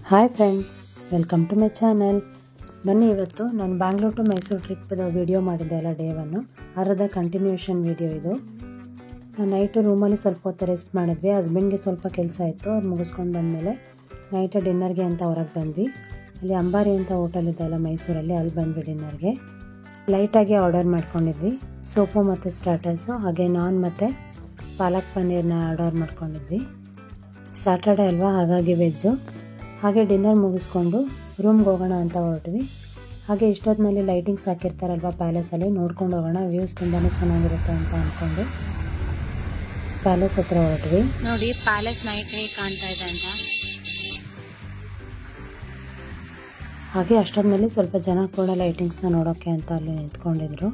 Hi friends, welcome to my channel. ಬನ್ನಿ, ಇವತ್ತು ನಾನು ಬ್ಯಾಂಗ್ಳೂರ್ ಟು ಮೈಸೂರು ಟ್ರಿಪ್ದು ವಿಡಿಯೋ ಮಾಡಿದ್ದೆ ಅಲ್ಲ, ಡೇ 1 ಅದರ ಕಂಟಿನ್ಯೂಷನ್ ವಿಡಿಯೋ ಇದು. ನಾನು ನೈಟು ರೂಮಲ್ಲಿ ಸ್ವಲ್ಪ ಹೊತ್ತು ರೆಸ್ಟ್ ಮಾಡಿದ್ವಿ. ಹಸ್ಬೆಂಡ್ಗೆ ಸ್ವಲ್ಪ ಕೆಲಸ ಇತ್ತು, ಅವ್ರು ಮುಗಿಸ್ಕೊಂಡು ಬಂದಮೇಲೆ ನೈಟ್ ಡಿನ್ನರ್ಗೆ ಅಂತ ಹೊರಗೆ ಬಂದ್ವಿ. ಅಲ್ಲಿ ಅಂಬಾರಿ ಅಂತ ಹೋಟೆಲ್ ಇದೆ ಅಲ್ಲ ಮೈಸೂರಲ್ಲಿ, ಅಲ್ಲಿ ಬಂದ್ವಿ ಡಿನ್ನರ್ಗೆ. ಲೈಟಾಗಿ ಆರ್ಡರ್ ಮಾಡ್ಕೊಂಡಿದ್ವಿ, ಸೋಪು ಮತ್ತು ಸ್ಟಾರ್ಟರ್ಸು, ಹಾಗೆ ನಾನ್ ಮತ್ತು ಪಾಲಕ್ ಪನ್ನೀರ್ನ ಆರ್ಡರ್ ಮಾಡ್ಕೊಂಡಿದ್ವಿ. ಸ್ಯಾಟರ್ಡೇ ಅಲ್ವಾ, ಹಾಗಾಗಿ ವೆಜ್ಜು. ಹಾಗೆ ಡಿನ್ನರ್ ಮುಗಿಸ್ಕೊಂಡು ರೂಮ್ಗೆ ಹೋಗೋಣ ಅಂತ ಹೊರಟ್ವಿ. ಹಾಗೆ ಇಷ್ಟೊತ್ತಿನಲ್ಲಿ ಲೈಟಿಂಗ್ಸ್ ಹಾಕಿರ್ತಾರಲ್ವ ಪ್ಯಾಲೇಸಲ್ಲಿ, ನೋಡ್ಕೊಂಡು ಹೋಗೋಣ, ವ್ಯೂಸ್ ತುಂಬಾ ಚೆನ್ನಾಗಿರುತ್ತೆ ಅಂತ ಅಂದ್ಕೊಂಡು ಪ್ಯಾಲೇಸ್ ಹತ್ರ ಹೊರಟ್ವಿ. ನೋಡಿ ಪ್ಯಾಲೇಸ್ ನೈಟ್ ಹೇಗೆ ಕಾಣ್ತಾ ಇದೆ ಅಂತ. ಹಾಗೆ ಅಷ್ಟೊತ್ತಿನಲ್ಲಿ ಸ್ವಲ್ಪ ಜನ ಕೂಡ ಲೈಟಿಂಗ್ಸ್ನ ನೋಡೋಕ್ಕೆ ಅಂತ ಅಲ್ಲಿ ನಿಂತ್ಕೊಂಡಿದ್ರು.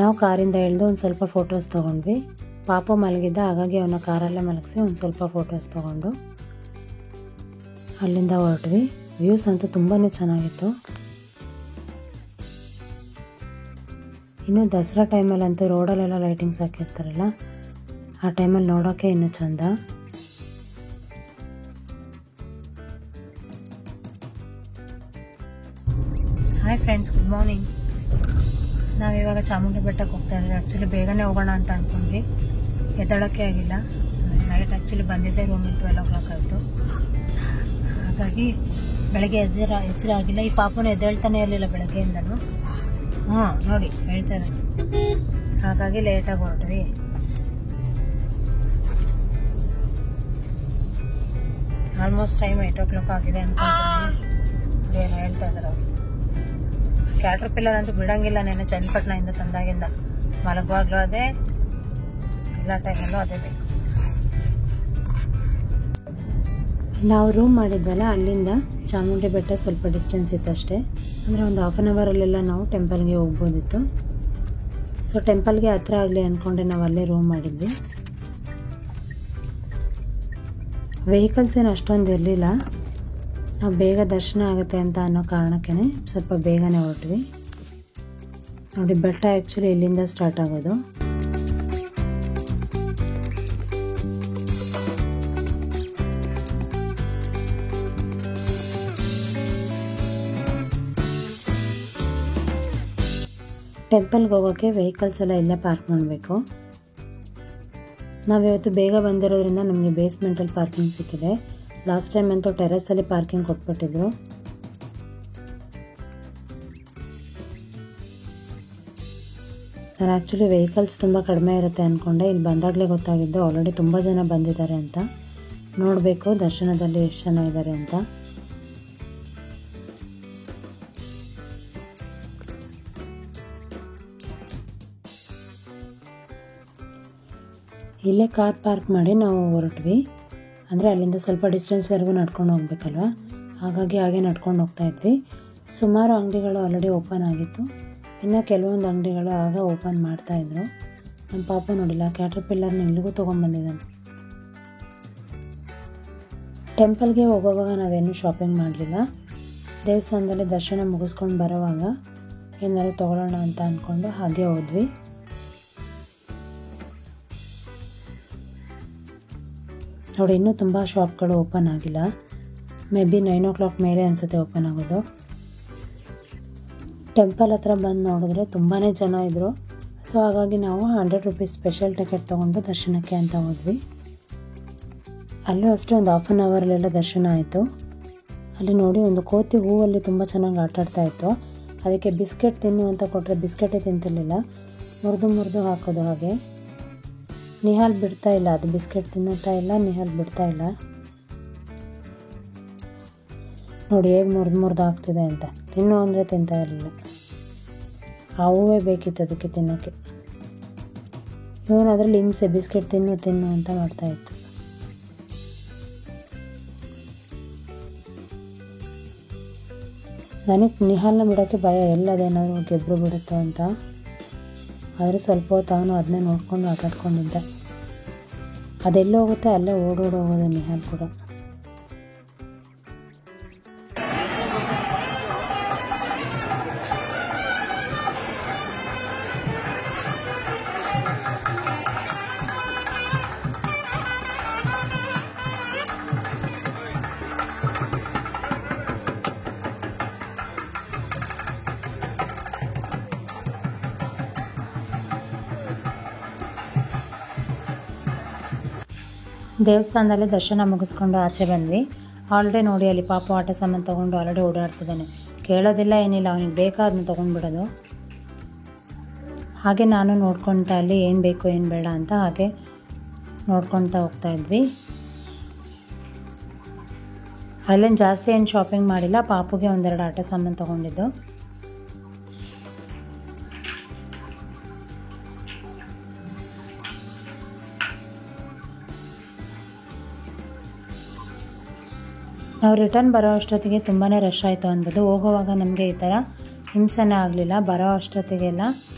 ನಾವು ಕಾರಿಂದ ಇಳಿದು ಒಂದು ಸ್ವಲ್ಪ ಫೋಟೋಸ್ ತೊಗೊಂಡ್ವಿ. ಪಾಪು ಮಲಗಿದ್ದ, ಹಾಗಾಗಿ ಅವನ ಕಾರಲ್ಲೇ ಮಲಗಿಸಿ ಒಂದು ಸ್ವಲ್ಪ ಫೋಟೋಸ್ ತೊಗೊಂಡು ಅಲ್ಲಿಂದ ಹೊರಟ್ವಿ. ವ್ಯೂಸ್ ಅಂತೂ ತುಂಬಾ ಚೆನ್ನಾಗಿತ್ತು. ಇನ್ನು ದಸರಾ ಟೈಮಲ್ಲಂತೂ ರೋಡಲ್ಲೆಲ್ಲ ಲೈಟಿಂಗ್ಸ್ ಹಾಕಿರ್ತಾರಲ್ಲ, ಆ ಟೈಮಲ್ಲಿ ನೋಡೋಕ್ಕೆ ಇನ್ನೂ ಚಂದ. Hi friends, good morning. ನಾವಿವಾಗ ಚಾಮುಂಡಿ ಬೆಟ್ಟಕ್ಕೆ ಹೋಗ್ತಾ ಇದ್ವಿ. ಆ್ಯಕ್ಚುಲಿ ಬೇಗನೆ ಹೋಗೋಣ ಅಂತ ಅಂದ್ಕೊಂಡ್ವಿ, ಎದ್ದೇಳೋಕ್ಕೆ ಆಗಿಲ್ಲ. ನೈಟ್ ಆ್ಯಕ್ಚುಲಿ ಬಂದಿದ್ದೆ ರೂಮಿಗೆ 12 o'clock ಆಯಿತು. ಹಾಗಾಗಿ ಬೆಳಗ್ಗೆ ಎಚ್ಚರ ಆಗಿಲ್ಲ. ಈ ಪಾಪುನ ಎದ್ದೇಳ್ತಾನೆ ಇರಲಿಲ್ಲ ಬೆಳಗ್ಗೆಯಿಂದನೂ. ನೋಡಿ ಹೇಳ್ತಾ ಇದ್ದಾರೆ. ಹಾಗಾಗಿ ಲೇಟಾಗಿ ಹೊರಟ್ವಿ. ಆಲ್ಮೋಸ್ಟ್ ಟೈಮ್ 8 o'clock ಆಗಿದೆ ಅನ್ಕೊಂತೀನಿ. ಏನು ಹೇಳ್ತಾ ಇದ್ದಾರೆ ಅವರು. ಕ್ಯಾಟರ್ ಪಿಲ್ಲರ್ ಅಂತೂ ಬಿಡಂಗಿಲ್ಲ. ನೆನ್ನೆ ಚನ್ನಪಟ್ಟಣದಿಂದ ತಂದಾಗಿಂದ ಮಲಗುವಾಗಲೂ ಅದೇ, ಎಲ್ಲ ಟೈಮಲ್ಲೂ ಅದೇ ಬೇಕು. ನಾವು ರೂಮ್ ಮಾಡಿದ್ವಲ್ಲ, ಅಲ್ಲಿಂದ ಚಾಮುಂಡಿ ಬೆಟ್ಟ ಸ್ವಲ್ಪ ಡಿಸ್ಟೆನ್ಸ್ ಇತ್ತು ಅಷ್ಟೇ. ಅಂದರೆ ಒಂದು 1/2 ಅವರಲ್ಲೆಲ್ಲ ನಾವು ಟೆಂಪಲ್ಗೆ ಹೋಗ್ಬೋದಿತ್ತು. ಸೊ ಟೆಂಪಲ್ಗೆ ಹತ್ರ ಆಗಲಿ ಅಂದ್ಕೊಂಡೆ ನಾವು ಅಲ್ಲೇ ರೂಮ್ ಮಾಡಿದ್ವಿ. ವೆಹಿಕಲ್ಸ್ ಏನು ಅಷ್ಟೊಂದು ಇರಲಿಲ್ಲ. ನಾವು ಬೇಗ ದರ್ಶನ ಆಗುತ್ತೆ ಅಂತ ಅನ್ನೋ ಕಾರಣಕ್ಕೇ ಸ್ವಲ್ಪ ಬೇಗನೆ ಹೊರಟ್ವಿ. ನೋಡಿ, ಬೆಟ್ಟ ಆ್ಯಕ್ಚುಲಿ ಇಲ್ಲಿಂದ ಸ್ಟಾರ್ಟ್ ಆಗೋದು. ಟೆಂಪಲ್ಗೆ ಹೋಗೋಕ್ಕೆ ವೆಹಿಕಲ್ಸ್ ಎಲ್ಲ ಇಲ್ಲೇ ಪಾರ್ಕ್ ಮಾಡಬೇಕು. ನಾವಿವತ್ತು ಬೇಗ ಬಂದಿರೋದ್ರಿಂದ ನಮಗೆ ಬೇಸ್ಮೆಂಟಲ್ಲಿ ಪಾರ್ಕಿಂಗ್ ಸಿಕ್ಕಿದೆ. ಲಾಸ್ಟ್ ಟೈಮ್ ಅಂತೂ ಟೆರೆಸಲ್ಲಿ ಪಾರ್ಕಿಂಗ್ ಕೊಟ್ಬಿಟ್ಟಿದ್ರು. ನಾನು ಆ್ಯಕ್ಚುಲಿ ವೆಹಿಕಲ್ಸ್ ತುಂಬ ಕಡಿಮೆ ಇರುತ್ತೆ ಅಂದ್ಕೊಂಡೆ. ಇಲ್ಲಿ ಬಂದಾಗಲೇ ಗೊತ್ತಾಗಿದ್ದು ಆಲ್ರೆಡಿ ತುಂಬ ಜನ ಬಂದಿದ್ದಾರೆ ಅಂತ. ನೋಡಬೇಕು ದರ್ಶನದಲ್ಲಿ ಎಷ್ಟು ಜನ ಇದ್ದಾರೆ ಅಂತ. ಇಲ್ಲೇ ಕಾರ್ ಪಾರ್ಕ್ ಮಾಡಿ ನಾವು ಹೊರಟ್ವಿ. ಅಂದರೆ ಅಲ್ಲಿಂದ ಸ್ವಲ್ಪ ಡಿಸ್ಟೆನ್ಸ್ವರೆಗೂ ನಡ್ಕೊಂಡು ಹೋಗ್ಬೇಕಲ್ವ, ಹಾಗಾಗಿ ಹಾಗೆ ನಡ್ಕೊಂಡು ಹೋಗ್ತಾ ಇದ್ವಿ. ಸುಮಾರು ಅಂಗಡಿಗಳು ಆಲ್ರೆಡಿ ಓಪನ್ ಆಗಿತ್ತು. ಇನ್ನು ಕೆಲವೊಂದು ಅಂಗಡಿಗಳು ಆಗ ಓಪನ್ ಮಾಡ್ತಾಯಿದ್ರು. ನಮ್ಮ ಪಾಪ ನೋಡಿಲ್ಲ, ಕ್ಯಾಟರ್ ಪಿಲ್ಲರ್ನ ಇಲ್ಲಿಗೂ ತೊಗೊಂಡ್ಬಂದಿದ್ದಾನೆ. ಟೆಂಪಲ್ಗೆ ಹೋಗೋವಾಗ ನಾವೇನು ಶಾಪಿಂಗ್ ಮಾಡಲಿಲ್ಲ. ದೇವಸ್ಥಾನದಲ್ಲಿ ದರ್ಶನ ಮುಗಿಸ್ಕೊಂಡು ಬರೋವಾಗ ಏನಾದ್ರು ತೊಗೊಳ್ಳೋಣ ಅಂತ ಅಂದ್ಕೊಂಡು ಹಾಗೆ ಹೋದ್ವಿ. ನೋಡಿ, ಇನ್ನೂ ತುಂಬ ಶಾಪ್ಗಳು ಓಪನ್ ಆಗಿಲ್ಲ. ಮೇ ಬಿ 9 o'clock ಮೇಲೆ ಅನಿಸುತ್ತೆ ಓಪನ್ ಆಗೋದು. ಟೆಂಪಲ್ ಹತ್ರ ಬಂದು ನೋಡಿದ್ರೆ ತುಂಬಾ ಜನ ಇದ್ದರು. ಸೊ ಹಾಗಾಗಿ ನಾವು 100 rupees ಸ್ಪೆಷಲ್ ಟಿಕೆಟ್ ತೊಗೊಂಡು ದರ್ಶನಕ್ಕೆ ಅಂತ ಹೋದ್ವಿ. ಅಲ್ಲೂ ಅಷ್ಟೇ ಒಂದು 1/2 ಅವರಲ್ಲೆಲ್ಲ ದರ್ಶನ ಆಯಿತು. ಅಲ್ಲಿ ನೋಡಿ, ಒಂದು ಕೋತಿ ಹೂವಲ್ಲಿ ತುಂಬ ಚೆನ್ನಾಗಿ ಆಟಾಡ್ತಾ ಇತ್ತು. ಅದಕ್ಕೆ ಬಿಸ್ಕೆಟ್ ತಿನ್ನು ಅಂತ ಕೊಟ್ಟರೆ ಬಿಸ್ಕೆಟೇ ತಿಂತಿರ್ಲಿಲ್ಲ, ಮುರಿದು ಹಾಕೋದು. ಹಾಗೆ ನಿಹಾಲ್ ಬಿಡ್ತಾ ಇಲ್ಲ, ಅದು ಬಿಸ್ಕೆಟ್ ತಿನ್ನುತ್ತಾ ಇಲ್ಲ, ನಿಹಾಲ್ ಬಿಡ್ತಾ ಇಲ್ಲ. ನೋಡಿ ಹೇಗೆ ಮುರಿದು ಹಾಕ್ತಿದೆ ಅಂತ. ತಿನ್ನು ಅಂದರೆ ತಿಂತಾ ಇರಲಿಲ್ಲ. ಆ ಹೂವೇ ಬೇಕಿತ್ತು ಅದಕ್ಕೆ ತಿನ್ನೋಕ್ಕೆ. ಇವನು ಅದರಲ್ಲಿ ಹಿಂಸೆ, ಬಿಸ್ಕೆಟ್ ತಿನ್ನು ಅಂತ ಮಾಡ್ತಾಯಿತ್ತು. ನನಗೆ ನಿಹಾಲ್ನ ಬಿಡೋಕ್ಕೆ ಭಯ, ಎಲ್ಲದೇನಾದರೂ ಗೆಬ್ಬರು ಬಿಡುತ್ತೋ ಅಂತ. ಆದರೆ ಸ್ವಲ್ಪ ಹೊತ್ತು ಅವನು ಅದನ್ನೇ ನೋಡ್ಕೊಂಡು ಆಟಾಡ್ಕೊಂಡಿದ್ದ. ಅದೆಲ್ಲ ಹೋಗುತ್ತೆ ಅಲ್ಲೇ ಓಡೋಗೋದು ನಿಹಾಲ್ ಕೂಡ. ದೇವಸ್ಥಾನದಲ್ಲಿ ದರ್ಶನ ಮುಗಿಸ್ಕೊಂಡು ಆಚೆ ಬಂದ್ವಿ. ಆಲ್ರೆಡಿ ನೋಡಿ ಅಲ್ಲಿ ಪಾಪು ಆಟ ಸಾಮಾನು ತೊಗೊಂಡು ಆಲ್ರೆಡಿ ಓಡಾಡ್ತಿದ್ದಾನೆ. ಕೇಳೋದಿಲ್ಲ ಏನಿಲ್ಲ, ಅವನಿಗೆ ಬೇಕಾದನ್ನ ತೊಗೊಂಡ್ಬಿಡೋದು. ಹಾಗೆ ನಾನು ನೋಡ್ಕೊತಾ ಅಲ್ಲಿ ಏನು ಬೇಕು ಏನು ಬೇಡ ಅಂತ ಹಾಗೆ ನೋಡ್ಕೊತಾ ಹೋಗ್ತಾಯಿದ್ವಿ. ಅಲ್ಲೇನು ಜಾಸ್ತಿ ಏನು ಶಾಪಿಂಗ್ ಮಾಡಿಲ್ಲ, ಪಾಪುಗೆ ಒಂದೆರಡು ಆಟ ಸಾಮಾನು ತೊಗೊಂಡಿದ್ದು. ನಾವು ರಿಟರ್ನ್ ಬರೋ ಅಷ್ಟೊತ್ತಿಗೆ ತುಂಬಾ ರಶ್ ಆಯಿತು ಅನ್ಬೋದು. ಹೋಗುವಾಗ ನಮಗೆ ಈ ಥರ ಹಿಂಸೆನೇ ಆಗಲಿಲ್ಲ, ಬರೋ ಅಷ್ಟೊತ್ತಿಗೆಲ್ಲ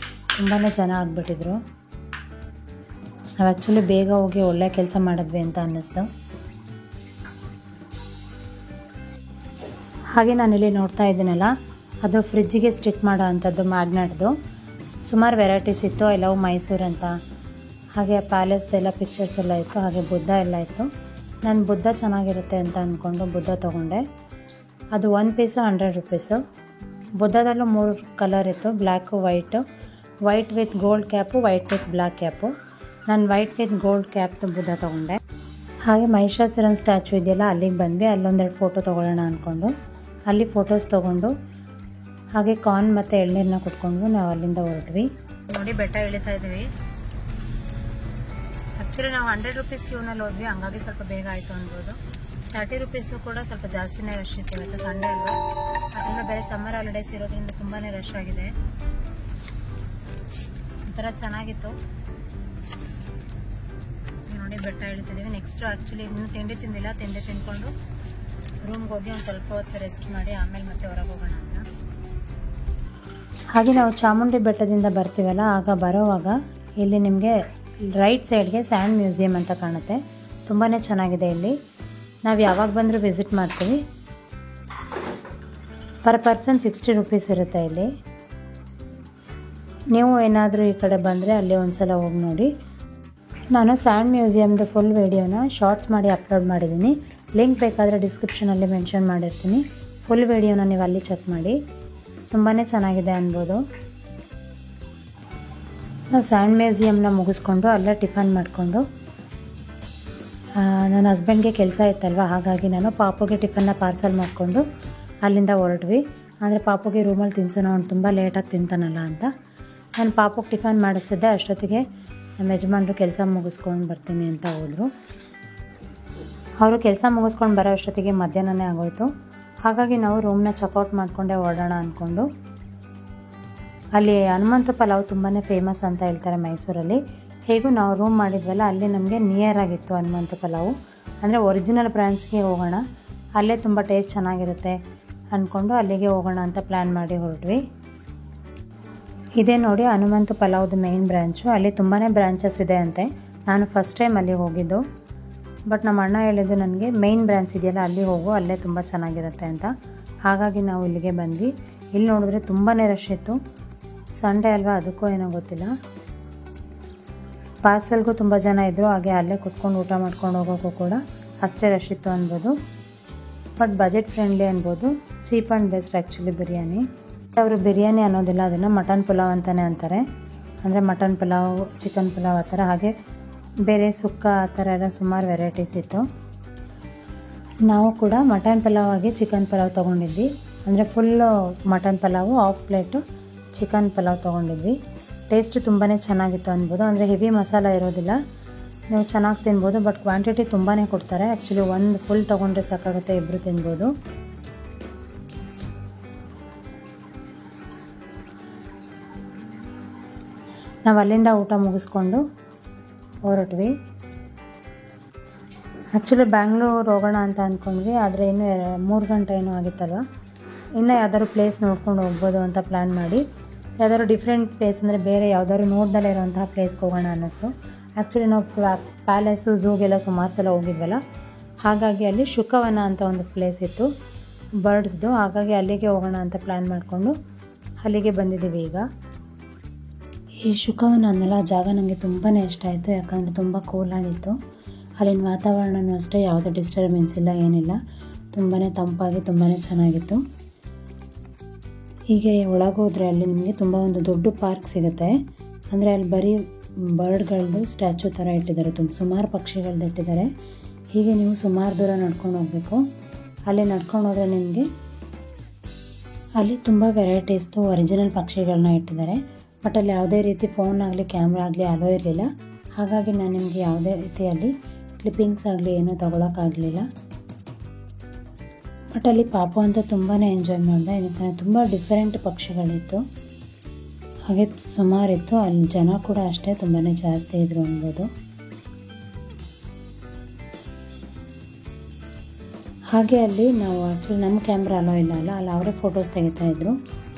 ತುಂಬಾ ಜನ ಆಗಿಬಿಟ್ಟಿದ್ರು. ನಾವು ಆ್ಯಕ್ಚುಲಿ ಬೇಗ ಹೋಗಿ ಒಳ್ಳೆ ಕೆಲಸ ಮಾಡಿದ್ವಿ ಅಂತ ಅನ್ನಿಸ್ತು. ಹಾಗೆ ನಾನಿಲ್ಲಿ ನೋಡ್ತಾ ಇದ್ದೀನಲ್ಲ, ಅದು ಫ್ರಿಜ್ಜಿಗೆ ಸ್ಟಿಕ್ ಮಾಡೋ ಅಂಥದ್ದು ಮ್ಯಾಗ್ನೆಟ್ದು. ಸುಮಾರು ವೆರೈಟೀಸ್ ಇತ್ತು. ಐ ಲವ್ ಮೈಸೂರು ಅಂತ, ಹಾಗೆ ಪ್ಯಾಲೇಸ್ದೆಲ್ಲ ಪಿಕ್ಚರ್ಸ್ ಎಲ್ಲ ಇತ್ತು, ಹಾಗೆ ಬುದ್ಧ ಎಲ್ಲ ಇತ್ತು. ನಾನು ಬುದ್ಧ ಚೆನ್ನಾಗಿರುತ್ತೆ ಅಂತ ಅಂದ್ಕೊಂಡು ಬುದ್ಧ ತೊಗೊಂಡೆ. ಅದು 1 ಪೀಸ್ 100 ರೂಪೀಸು. ಬುದ್ಧದಲ್ಲೂ 3 ಕಲರ್ ಇತ್ತು, black white, white with gold cap, white with black cap. ನಾನು ವೈಟ್ ವಿತ್ ಗೋಲ್ಡ್ ಕ್ಯಾಪ್ದು ಬುದ್ಧ ತೊಗೊಂಡೆ. ಹಾಗೆ ಮಹಿಷಾಸುರನ ಸ್ಟ್ಯಾಚು ಇದೆಯಲ್ಲ, ಅಲ್ಲಿಗೆ ಬಂದ್ವಿ. ಅಲ್ಲೊಂದೆರಡು ಫೋಟೋ ತೊಗೊಳ್ಳೋಣ ಅಂದ್ಕೊಂಡು ಅಲ್ಲಿ ಫೋಟೋಸ್ ತೊಗೊಂಡು ಹಾಗೆ ಕಾರ್ನ್ ಮತ್ತು ಎಳ್ನೀರನ್ನ ಕುಟ್ಕೊಂಡು ನಾವು ಅಲ್ಲಿಂದ ಹೊರಟ್ವಿ. ನೋಡಿ ಬೆಟ್ಟ ಇಳಿತಾ ಇದ್ದೀವಿ. ಆ್ಯಕ್ಚುಲಿ ನಾವು 100 ರೂಪೀಸ್ ಕ್ಯೂನಲ್ಲಿ ಹೋದ್ವಿ, ಹಂಗಾಗಿ ಸ್ವಲ್ಪ ಬೇಗ ಆಯಿತು ಅನ್ಬೋದು. 30 ರೂಪೀಸ್ದು ಕೂಡ ಸ್ವಲ್ಪ ಜಾಸ್ತಿನೇ ರಶ್ ಇತ್ತು. ಇವತ್ತು ಸಂಡೇ ಅಲ್ವಾ, ಅದರಿಂದ ಬೇರೆ ಸಮ್ಮರ್ ಹಾಲಿಡೇಸ್ ಇರೋದ್ರಿಂದ ತುಂಬಾ ರಶ್ ಆಗಿದೆ. ಒಂಥರ ಚೆನ್ನಾಗಿತ್ತು. ನೋಡಿ ಬೆಟ್ಟ ಇಳಿತಿದ್ದೀವಿ. ನೆಕ್ಸ್ಟ್ ಆ್ಯಕ್ಚುಲಿ ಇನ್ನೂ ತಿಂಡಿ ತಿಂದಿಲ್ಲ, ತಿಂಡಿ ತಿಂದ್ಕೊಂಡು ರೂಮ್ಗೆ ಹೋಗಿ ಒಂದು ಸ್ವಲ್ಪ ಹೊತ್ತು ರೆಸ್ಟ್ ಮಾಡಿ ಆಮೇಲೆ ಮತ್ತೆ ಹೊರಗೆ ಹೋಗೋಣ ಅಂತ. ಹಾಗೆ ನಾವು ಚಾಮುಂಡಿ ಬೆಟ್ಟದಿಂದ ಬರ್ತೀವಲ್ಲ, ಆಗ ಬರೋವಾಗ ಇಲ್ಲಿ ನಿಮಗೆ ರೈಟ್ ಸೈಡ್ಗೆ ಸ್ಯಾಂಡ್ ಮ್ಯೂಸಿಯಂ ಅಂತ ಕಾಣುತ್ತೆ. ತುಂಬಾ ಚೆನ್ನಾಗಿದೆ. ಇಲ್ಲಿ ನಾವು ಯಾವಾಗ ಬಂದರೂ ವಿಸಿಟ್ ಮಾಡ್ತೀವಿ. ಪರ್ ಪರ್ಸನ್ 60 ರೂಪೀಸ್ ಇರುತ್ತೆ ಇಲ್ಲಿ. ನೀವು ಏನಾದರೂ ಈ ಕಡೆ ಬಂದರೆ ಅಲ್ಲಿ ಒಂದ್ಸಲ ಹೋಗಿ ನೋಡಿ. ನಾನು ಸ್ಯಾಂಡ್ ಮ್ಯೂಸಿಯಮ್ದು ಫುಲ್ ವಿಡಿಯೋನ ಶಾರ್ಟ್ಸ್ ಮಾಡಿ ಅಪ್ಲೋಡ್ ಮಾಡಿದ್ದೀನಿ. ಲಿಂಕ್ ಬೇಕಾದರೆ ಡಿಸ್ಕ್ರಿಪ್ಷನಲ್ಲಿ ಮೆನ್ಷನ್ ಮಾಡಿರ್ತೀನಿ. ಫುಲ್ ವಿಡಿಯೋನ ನೀವು ಅಲ್ಲಿ ಚೆಕ್ ಮಾಡಿ. ತುಂಬಾ ಚೆನ್ನಾಗಿದೆ ಅನ್ಬೋದು. ನಾವು ಸ್ಯಾಂಡ್ ಮ್ಯೂಸಿಯಮ್ನ ಮುಗಿಸ್ಕೊಂಡು ಅಲ್ಲೇ ಟಿಫನ್ ಮಾಡಿಕೊಂಡು, ನನ್ನ ಹಸ್ಬೆಂಡ್ಗೆ ಕೆಲಸ ಇತ್ತಲ್ವ, ಹಾಗಾಗಿ ನಾನು ಪಾಪುಗೆ ಟಿಫನ್ನ ಪಾರ್ಸಲ್ ಮಾಡಿಕೊಂಡು ಅಲ್ಲಿಂದ ಹೊರಟ್ವಿ. ಅಂದರೆ ಪಾಪುಗೆ ರೂಮಲ್ಲಿ ತಿನ್ಸೋಣ, ಅವ್ನು ತುಂಬ ಲೇಟಾಗಿ ತಿಂತಾನಲ್ಲ ಅಂತ. ನಾನು ಪಾಪುಗೆ ಟಿಫನ್ ಮಾಡಿಸ್ತಿದ್ದೆ. ಅಷ್ಟೊತ್ತಿಗೆ ನಮ್ಮ ಯಜಮಾನ್ರು ಕೆಲಸ ಮುಗಿಸ್ಕೊಂಡು ಬರ್ತೀನಿ ಅಂತ ಹೋದರು. ಅವರು ಕೆಲಸ ಮುಗಿಸ್ಕೊಂಡು ಬರೋ ಅಷ್ಟೊತ್ತಿಗೆ ಮಧ್ಯಾಹ್ನನೇ ಆಗೋಯಿತು. ಹಾಗಾಗಿ ನಾವು ರೂಮ್ನ ಚೆಕ್ಔಟ್ ಮಾಡಿಕೊಂಡೇ ಹೊರಡೋಣ ಅಂದ್ಕೊಂಡು, ಅಲ್ಲಿ ಹನುಮಂತ ಪಲಾವ್ ತುಂಬಾ ಫೇಮಸ್ ಅಂತ ಹೇಳ್ತಾರೆ ಮೈಸೂರಲ್ಲಿ. ಹೇಗೂ ನಾವು ರೂಮ್ ಮಾಡಿದ್ವಲ್ಲ, ಅಲ್ಲಿ ನಮಗೆ ನಿಯರ್ ಆಗಿತ್ತು ಹನುಮಂತ ಪಲಾವು. ಅಂದರೆ ಒರಿಜಿನಲ್ ಬ್ರಾಂಚ್ಗೆ ಹೋಗೋಣ, ಅಲ್ಲೇ ತುಂಬ ಟೇಸ್ಟ್ ಚೆನ್ನಾಗಿರುತ್ತೆ ಅಂದ್ಕೊಂಡು ಅಲ್ಲಿಗೆ ಹೋಗೋಣ ಅಂತ ಪ್ಲ್ಯಾನ್ ಮಾಡಿ ಹೊರಟ್ವಿ. ಇದೇ ನೋಡಿ ಹನುಮಂತ ಪಲಾವ್ದು ಮೇನ್ ಬ್ರ್ಯಾಂಚು. ಅಲ್ಲಿ ತುಂಬಾ ಬ್ರಾಂಚಸ್ ಇದೆ ಅಂತೆ. ನಾನು ಫಸ್ಟ್ ಟೈಮ್ ಅಲ್ಲಿ ಹೋಗಿದ್ದು. ಬಟ್ ನಮ್ಮ ಅಣ್ಣ ಹೇಳಿದ್ದು ನನಗೆ ಮೇನ್ ಬ್ರಾಂಚ್ ಇದೆಯಲ್ಲ ಅಲ್ಲಿ ಹೋಗು, ಅಲ್ಲೇ ತುಂಬ ಚೆನ್ನಾಗಿರುತ್ತೆ ಅಂತ. ಹಾಗಾಗಿ ನಾವು ಇಲ್ಲಿಗೆ ಬಂದ್ವಿ. ಇಲ್ಲಿ ನೋಡಿದ್ರೆ ತುಂಬಾ ರಶ್ ಇತ್ತು. ಸಂಡೇ ಅಲ್ವಾ, ಅದಕ್ಕೂ ಏನೋ ಗೊತ್ತಿಲ್ಲ. ಪಾರ್ಸಲ್ಗೂ ತುಂಬ ಜನ ಇದ್ದರು. ಹಾಗೆ ಅಲ್ಲೇ ಕುತ್ಕೊಂಡು ಊಟ ಮಾಡ್ಕೊಂಡು ಹೋಗೋಕ್ಕೂ ಕೂಡ ಅಷ್ಟೇ ರಶ್ ಇತ್ತು ಅನ್ಬೋದು. ಬಟ್ ಬಜೆಟ್ ಫ್ರೆಂಡ್ಲಿ ಅನ್ಬೋದು. Cheap and best actually biryani. ಅವರು ಬಿರಿಯಾನಿ ಅನ್ನೋದಿಲ್ಲ, ಅದನ್ನು ಮಟನ್ ಪುಲಾವ್ ಅಂತಲೇ ಅಂತಾರೆ. ಅಂದರೆ ಮಟನ್ ಪುಲಾವ್, ಚಿಕನ್ ಪುಲಾವ್ ಆ ಥರ, ಹಾಗೆ ಬೇರೆ ಸುಕ್ಕ ಆ ಥರ ಎಲ್ಲ ಸುಮಾರು ವೆರೈಟೀಸ್ ಇತ್ತು. ನಾವು ಕೂಡ ಮಟನ್ ಪಲಾವ್ ಆಗಿ ಚಿಕನ್ ಪಲಾವ್ ತೊಗೊಂಡಿದ್ವಿ. ಅಂದರೆ full mutton pulao, half plate chicken pulao ತೊಗೊಂಡಿದ್ವಿ. ಟೇಸ್ಟ್ ತುಂಬಾ ಚೆನ್ನಾಗಿತ್ತು ಅನ್ಬೋದು. ಅಂದರೆ ಹೆವಿ ಮಸಾಲ ಇರೋದಿಲ್ಲ, ನೀವು ಚೆನ್ನಾಗಿ ತಿನ್ಬೋದು. ಬಟ್ ಕ್ವಾಂಟಿಟಿ ತುಂಬಾ ಕೊಡ್ತಾರೆ. ಆ್ಯಕ್ಚುಲಿ ಒಂದು ಫುಲ್ ತೊಗೊಂಡ್ರೆ ಸಾಕಾಗುತ್ತೆ, ಇಬ್ಬರು ತಿನ್ಬೋದು. ನಾವು ಅಲ್ಲಿಂದ ಊಟ ಮುಗಿಸ್ಕೊಂಡು ಹೊರಟ್ವಿ. ಆ್ಯಕ್ಚುಲಿ ಬ್ಯಾಂಗ್ಳೂರು ಹೋಗೋಣ ಅಂತ ಅಂದ್ಕೊಂಡ್ವಿ, ಆದರೆ ಇನ್ನೂ 3 ಗಂಟೆ ಏನೋ ಆಗಿತ್ತಲ್ವ. ಇನ್ನು ಯಾವ್ದಾದ್ರು ಪ್ಲೇಸ್ ನೋಡ್ಕೊಂಡು ಹೋಗ್ಬೋದು ಅಂತ ಪ್ಲ್ಯಾನ್ ಮಾಡಿ, ಯಾವ್ದಾದ್ರು ಡಿಫ್ರೆಂಟ್ ಪ್ಲೇಸ್ ಅಂದರೆ ಬೇರೆ ಯಾವ್ದಾದ್ರು ನೋಡ್ದಲ್ಲೇ ಇರೋಂತಹ ಪ್ಲೇಸ್ಗೆ ಹೋಗೋಣ ಅನ್ನಿಸ್ತು. ಆ್ಯಕ್ಚುಲಿ ನಾವು ಪ್ಯಾಲೇಸು, ಝೂಗೆಲ್ಲ ಸುಮಾರು ಸಲ ಹೋಗಿದ್ವಲ್ಲ, ಹಾಗಾಗಿ ಅಲ್ಲಿ ಶುಕವನ ಅಂತ ಒಂದು ಪ್ಲೇಸ್ ಇತ್ತು ಬರ್ಡ್ಸ್ದು. ಹಾಗಾಗಿ ಅಲ್ಲಿಗೆ ಹೋಗೋಣ ಅಂತ ಪ್ಲ್ಯಾನ್ ಮಾಡಿಕೊಂಡು ಅಲ್ಲಿಗೆ ಬಂದಿದ್ದೀವಿ ಈಗ. ಈ ಶುಕವನ ಅನ್ನೆಲ್ಲ ಜಾಗ ನನಗೆ ತುಂಬಾ ಇಷ್ಟ ಆಯಿತು. ಯಾಕಂದರೆ ತುಂಬ ಕೂಲಾಗಿತ್ತು. ಅಲ್ಲಿನ ವಾತಾವರಣವೂ ಅಷ್ಟೇ, ಯಾವುದೇ ಡಿಸ್ಟರ್ಬೆನ್ಸ್ ಇಲ್ಲ, ಏನಿಲ್ಲ. ತುಂಬಾ ತಂಪಾಗಿ ತುಂಬಾ ಚೆನ್ನಾಗಿತ್ತು. ಹೀಗೆ ಒಳಗೋದ್ರೆ ಅಲ್ಲಿ ನಿಮಗೆ ತುಂಬ ಒಂದು ದೊಡ್ಡ ಪಾರ್ಕ್ ಸಿಗುತ್ತೆ. ಅಂದರೆ ಅಲ್ಲಿ ಬರೀ ಬರ್ಡ್ಗಳದ್ದು ಸ್ಟ್ಯಾಚು ಥರ ಇಟ್ಟಿದ್ದಾರೆ. ಸುಮಾರು ಪಕ್ಷಿಗಳದ್ದು ಇಟ್ಟಿದ್ದಾರೆ. ಹೀಗೆ ನೀವು ಸುಮಾರು ದೂರ ನಡ್ಕೊಂಡು ಹೋಗಬೇಕು. ಅಲ್ಲಿ ನಡ್ಕೊಂಡು ಹೋದರೆ ನಿಮಗೆ ಅಲ್ಲಿ ತುಂಬ ವೆರೈಟೀಸ್ದು ಒರಿಜಿನಲ್ ಪಕ್ಷಿಗಳನ್ನ ಇಟ್ಟಿದ್ದಾರೆ. ಬಟ್ ಅಲ್ಲಿ ಯಾವುದೇ ರೀತಿ ಫೋನ್ ಆಗಲಿ ಕ್ಯಾಮ್ರಾ ಆಗಲಿ ಯಾವುದೂ ಇರಲಿಲ್ಲ. ಹಾಗಾಗಿ ನಾನು ನಿಮಗೆ ಯಾವುದೇ ರೀತಿಯಲ್ಲಿ ಕ್ಲಿಪ್ಪಿಂಗ್ಸ್ ಆಗಲಿ ಏನೂ ತೊಗೊಳಕ್ಕಾಗಲಿಲ್ಲ. ಬಟ್ ಅಲ್ಲಿ ಪಾಪು ಅಂತ ತುಂಬಾ ಎಂಜಾಯ್ ಮಾಡಿದೆ. ಇದಕ್ಕೆ ತುಂಬ ಡಿಫರೆಂಟ್ ಪಕ್ಷಿಗಳಿತ್ತು, ಹಾಗೆ ಸುಮಾರಿತ್ತು. ಅಲ್ಲಿ ಜನ ಕೂಡ ಅಷ್ಟೇ ತುಂಬಾ ಜಾಸ್ತಿ ಇದ್ರು ಅನ್ಬೋದು. ಹಾಗೆ ಅಲ್ಲಿ ನಾವು ಆ್ಯಕ್ಚುಲಿ ನಮ್ಮ ಕ್ಯಾಮ್ರಾ ಅಲೋ ಇಲ್ಲ ಅಲ್ಲ, ಅಲ್ಲಿ ಅವರೇ ಫೋಟೋಸ್ ತೆಗಿತಾಯಿದ್ರು.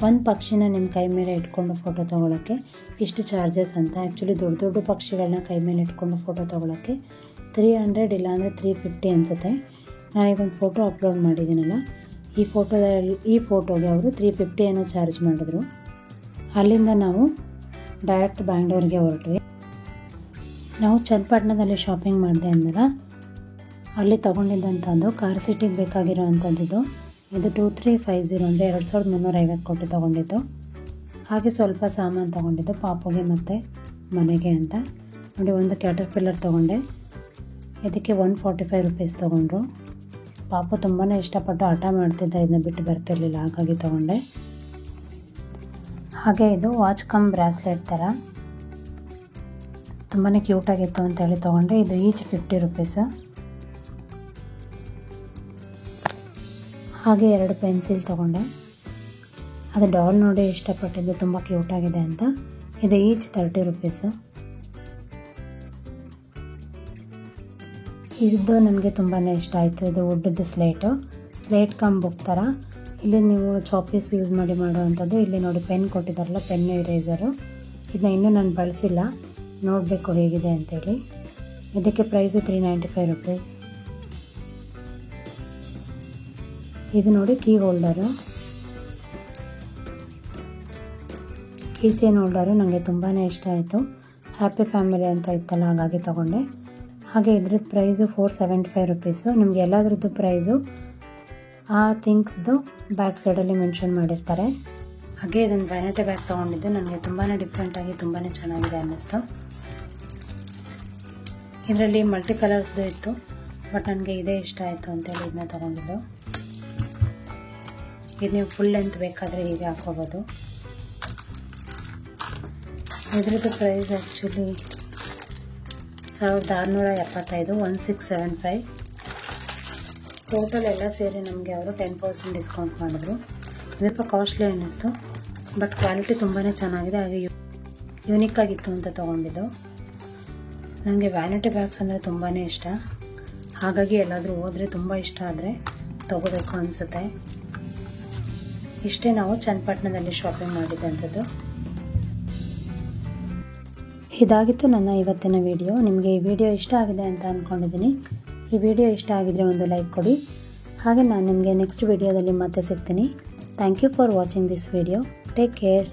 ಒಂದು ಪಕ್ಷಿನ ನಿಮ್ಮ ಕೈ ಮೇಲೆ ಇಟ್ಕೊಂಡು ಫೋಟೋ ತೊಗೊಳಕ್ಕೆ ಇಷ್ಟು ಚಾರ್ಜಸ್ ಅಂತ. ಆ್ಯಕ್ಚುಲಿ ದೊಡ್ಡ ದೊಡ್ಡ ಪಕ್ಷಿಗಳನ್ನ ಕೈ ಮೇಲೆ ಇಟ್ಕೊಂಡು ಫೋಟೋ ತೊಗೊಳಕ್ಕೆ 300 ಇಲ್ಲಾಂದರೆ 350 ಅನಿಸುತ್ತೆ. ನಾನೀಗೊಂದು ಫೋಟೋ ಅಪ್ಲೋಡ್ ಮಾಡಿದ್ದೀನಲ್ಲ, ಈ ಫೋಟೋಗೆ ಅವರು 350 ಏನೋ ಚಾರ್ಜ್ ಮಾಡಿದ್ರು. ಅಲ್ಲಿಂದ ನಾವು ಡೈರೆಕ್ಟ್ ಬ್ಯಾಂಗ್ಳೂರಿಗೆ ಹೊರಟ್ವಿ. ನಾವು ಚನ್ನಪಟ್ಟಣದಲ್ಲಿ ಶಾಪಿಂಗ್ ಮಾಡಿದೆ ಅಂದಲ್ಲ, ಅಲ್ಲಿ ತೊಗೊಂಡಿದ್ದಂಥದ್ದು ಕಾರ್ ಸೀಟಿಗೆ ಬೇಕಾಗಿರೋ ಅಂಥದ್ದು. ಇದು 2350 ಅಂದರೆ 2350 ಕೊಟ್ಟು ತೊಗೊಂಡಿದ್ದು. ಹಾಗೆ ಸ್ವಲ್ಪ ಸಾಮಾನು ತೊಗೊಂಡಿದ್ದು ಪಾಪುಗೆ ಮತ್ತು ಮನೆಗೆ ಅಂತ. ನೋಡಿ, ಒಂದು ಕ್ಯಾಟರ್ಪಿಲ್ಲರ್ ತೊಗೊಂಡೆ. ಇದಕ್ಕೆ 145 ರೂಪೀಸ್ ತೊಗೊಂಡ್ರು. ಪಾಪು ತುಂಬಾ ಇಷ್ಟಪಟ್ಟು ಹಠ ಮಾಡ್ತಿದ್ದ, ಇದನ್ನ ಬಿಟ್ಟು ಬರ್ತಿರ್ಲಿಲ್ಲ, ಹಾಗಾಗಿ ತೊಗೊಂಡೆ. ಹಾಗೆ ಇದು ವಾಚ್ ಕಮ್ ಬ್ರಾಸ್ಲೆಟ್ ಥರ ತುಂಬಾ ಕ್ಯೂಟಾಗಿತ್ತು ಅಂತೇಳಿ ತೊಗೊಂಡೆ. ಇದು ಈಚ್ 50 ರೂಪೀಸ್. ಹಾಗೆ 2 ಪೆನ್ಸಿಲ್ ತೊಗೊಂಡೆ. ಅದು ಡಾಲ್ ನೋಡಿ ಇಷ್ಟಪಟ್ಟಿದ್ದು, ತುಂಬ ಕ್ಯೂಟಾಗಿದೆ ಅಂತ. ಇದು ಈಚ್ 30 ರೂಪೀಸು. ಇದು ನನಗೆ ತುಂಬಾ ಇಷ್ಟ ಆಯಿತು. ಇದು ವುಡ್ಡದ್ದು ಸ್ಲೇಟ್ ಕಮ್ ಬುಕ್ ಥರ. ಇಲ್ಲಿ ನೀವು ಚಾಪೀಸ್ ಯೂಸ್ ಮಾಡಿ ಮಾಡುವಂಥದ್ದು. ಇಲ್ಲಿ ನೋಡಿ ಪೆನ್ ಕೊಟ್ಟಿದ್ದಾರಲ್ಲ, ಪೆನ್ನು ಇರೇಸರು. ಇದನ್ನ ಇನ್ನೂ ನಾನು ಬಳಸಿಲ್ಲ, ನೋಡಬೇಕು ಹೇಗಿದೆ ಅಂತೇಳಿ. ಇದಕ್ಕೆ ಪ್ರೈಸು 395 ರೂಪೀಸ್. ಇದು ನೋಡಿ key holder, key chain holder ನನಗೆ ತುಂಬಾ ಇಷ್ಟ ಆಯಿತು. ಹ್ಯಾಪಿ ಫ್ಯಾಮಿಲಿ ಅಂತ ಇತ್ತಲ್ಲ, ಹಾಗಾಗಿ ತೊಗೊಂಡೆ. ಹಾಗೆ ಇದ್ರದ್ದು ಪ್ರೈಸು 475 ರೂಪೀಸು. ನಿಮಗೆ ಎಲ್ಲದರದ್ದು ಪ್ರೈಸು ಆ ಥಿಂಗ್ಸ್ದು ಬ್ಯಾಕ್ ಸೈಡಲ್ಲಿ ಮೆನ್ಷನ್ ಮಾಡಿರ್ತಾರೆ. ಹಾಗೆ ಇದನ್ನು ವ್ಯಾನಿಟಿ ಬ್ಯಾಗ್ ತೊಗೊಂಡಿದ್ದು. ನನಗೆ ತುಂಬಾ ಡಿಫ್ರೆಂಟಾಗಿ ತುಂಬಾ ಚೆನ್ನಾಗಿದೆ ಅನ್ನಿಸ್ತು. ಇದರಲ್ಲಿ ಮಲ್ಟಿ ಕಲರ್ಸ್ದು ಇತ್ತು, ಬಟ್ ನನಗೆ ಇದೇ ಇಷ್ಟ ಆಯಿತು ಅಂತೇಳಿ ಇದನ್ನ ತೊಗೊಂಡಿದ್ದು. ಇದು ನೀವು ಫುಲ್ ಲೆಂತ್ ಬೇಕಾದರೆ ಹೀಗೆ ಹಾಕೋಬೋದು. ಇದ್ರದ್ದು ಪ್ರೈಸ್ ಆ್ಯಕ್ಚುಲಿ 1675, 1675. ಟೋಟಲ್ ಎಲ್ಲ ಸೇರಿ ನಮಗೆ ಅವರು 10% ಡಿಸ್ಕೌಂಟ್ ಮಾಡಿದ್ರು. ಸ್ವಲ್ಪ ಕಾಸ್ಟ್ಲಿ ಅನ್ನಿಸ್ತು, ಬಟ್ ಕ್ವಾಲಿಟಿ ತುಂಬಾ ಚೆನ್ನಾಗಿದೆ. ಹಾಗೆ ಯೂನಿಕ್ ಆಗಿತ್ತು ಅಂತ ತೊಗೊಂಡಿದ್ದು. ನನಗೆ ವ್ಯಾನಿಟಿ ಬ್ಯಾಗ್ಸ್ ಅಂದರೆ ತುಂಬಾ ಇಷ್ಟ. ಹಾಗಾಗಿ ಎಲ್ಲಾದರೂ ಹೋದರೆ ತುಂಬ ಇಷ್ಟ ಆದರೆ ತೊಗೋಬೇಕು ಅನಿಸುತ್ತೆ. ಇಷ್ಟೇ ನಾವು ಚನ್ನಪಟ್ಟಣದಲ್ಲಿ ಶಾಪಿಂಗ್ ಮಾಡಿದ್ದಂಥದ್ದು. ಇದಾಗಿತ್ತು ನನ್ನ ಇವತ್ತಿನ ವಿಡಿಯೋ. ನಿಮಗೆ ಈ ವಿಡಿಯೋ ಇಷ್ಟ ಆಗಿದೆ ಅಂತ ಅಂದ್ಕೊಂಡಿದ್ದೀನಿ. ಈ ವಿಡಿಯೋ ಇಷ್ಟ ಆಗಿದ್ರೆ ಒಂದು ಲೈಕ್ ಕೊಡಿ. ಹಾಗೆ ನಾನು ನಿಮಗೆ ನೆಕ್ಸ್ಟ್ ವಿಡಿಯೋದಲ್ಲಿ ಮತ್ತೆ ಸಿಗ್ತೀನಿ. Thank you for watching this video. Take care.